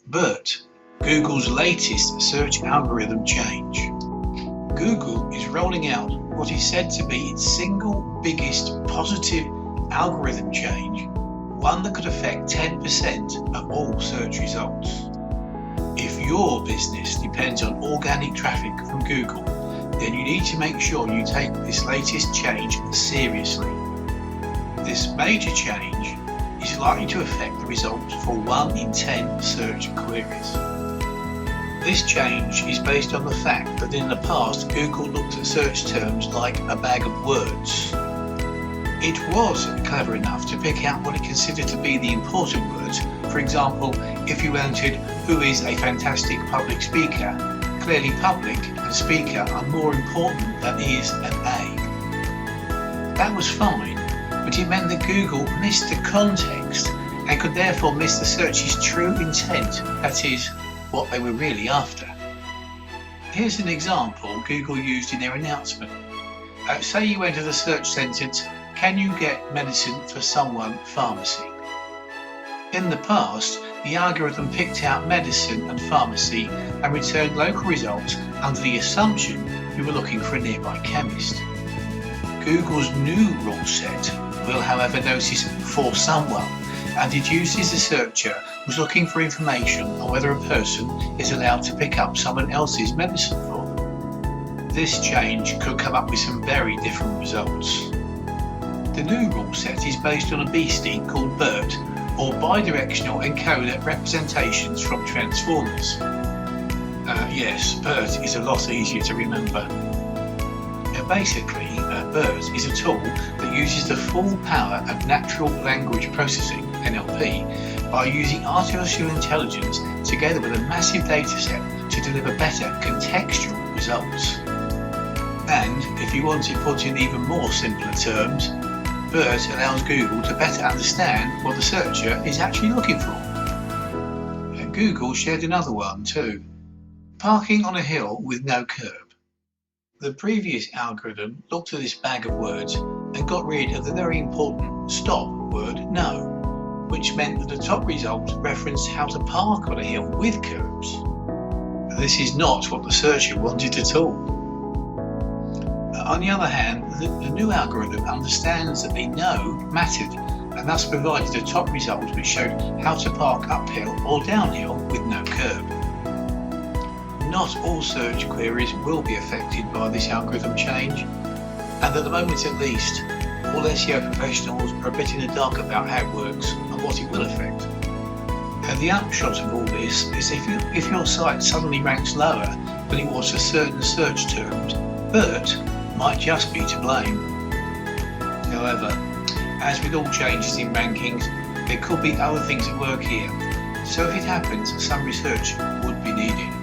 BERT, Google's latest search algorithm change. Google is rolling out what is said to be its single biggest positive algorithm change, one that could affect 10% of all search results. If your business depends on organic traffic from Google, then you need to make sure you take this latest change seriously. This major change is likely to affect the results for 1 in 10 search queries. This change is based on the fact that in the past Google looked at search terms like a bag of words. It was clever enough to pick out what it considered to be the important words. For example, if you entered "who is a fantastic public speaker," clearly public and speaker are more important than is and a. That was fine, but it meant that Google missed the context and could therefore miss the search's true intent, that is, what they were really after. Here's an example Google used in their announcement. Say you enter the search sentence, "Can you get medicine for someone pharmacy?" In the past, the algorithm picked out medicine and pharmacy and returned local results under the assumption you were looking for a nearby chemist. Google's new rule set will, however, notice "for someone" and deduces the searcher was looking for information on whether a person is allowed to pick up someone else's medicine for them. This change could come up with some very different results. The new rule set is based on a beastie called BERT, or bidirectional encoder representations from transformers. Yes, BERT is a lot easier to remember. Basically, BERT is a tool that uses the full power of natural language processing, NLP, by using artificial intelligence together with a massive dataset to deliver better contextual results. And if you want it put in even more simpler terms, BERT allows Google to better understand what the searcher is actually looking for. And Google shared another one too: parking on a hill with no curb. The previous algorithm looked at this bag of words and got rid of the very important stop word "no," which meant that the top result referenced how to park on a hill with curbs. This is not what the searcher wanted at all. On the other hand, the new algorithm understands that the "no" mattered and thus provided a top result which showed how to park uphill or downhill with no curb. Not all search queries will be affected by this algorithm change, and at the moment at least, all SEO professionals are a bit in the dark about how it works and what it will affect. And the upshot of all this is if your site suddenly ranks lower than it was for certain search terms, BERT might just be to blame. However, as with all changes in rankings, there could be other things at work here, so if it happens, some research would be needed.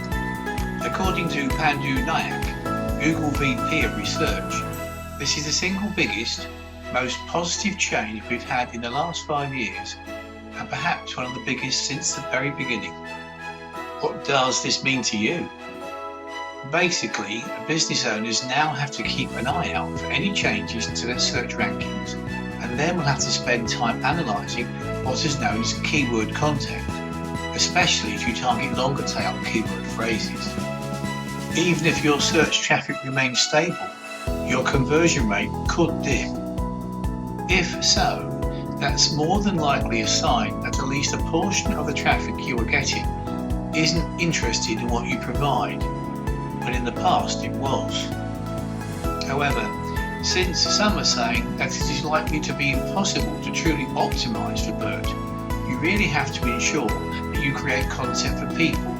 According to Pandu Nayak, Google VP of Research, this is the single biggest, most positive change we've had in the last 5 years, and perhaps one of the biggest since the very beginning. What does this mean to you? Basically, business owners now have to keep an eye out for any changes to their search rankings, and then will have to spend time analysing what is known as keyword content, especially if you target longer tail keyword phrases. Even if your search traffic remains stable, your conversion rate could dip. If so, that's more than likely a sign that at least a portion of the traffic you are getting isn't interested in what you provide, when in the past it was. However, since some are saying that it is likely to be impossible to truly optimize for BERT, you really have to ensure that you create content for people,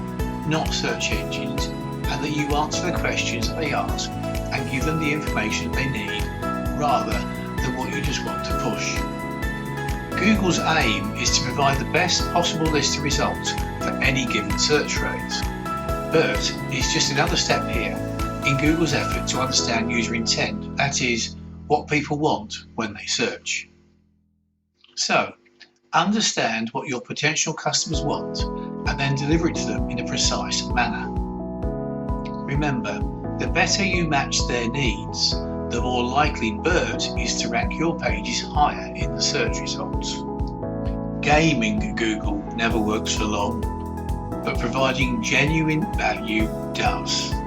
not search engines, and that you answer the questions that they ask and give them the information they need, rather than what you just want to push. Google's aim is to provide the best possible list of results for any given search phrase. BERT is just another step here in Google's effort to understand user intent, that is, what people want when they search. So, understand what your potential customers want and then deliver it to them in a precise manner. Remember, the better you match their needs, the more likely BERT is to rank your pages higher in the search results. Gaming Google never works for long. providing genuine value does.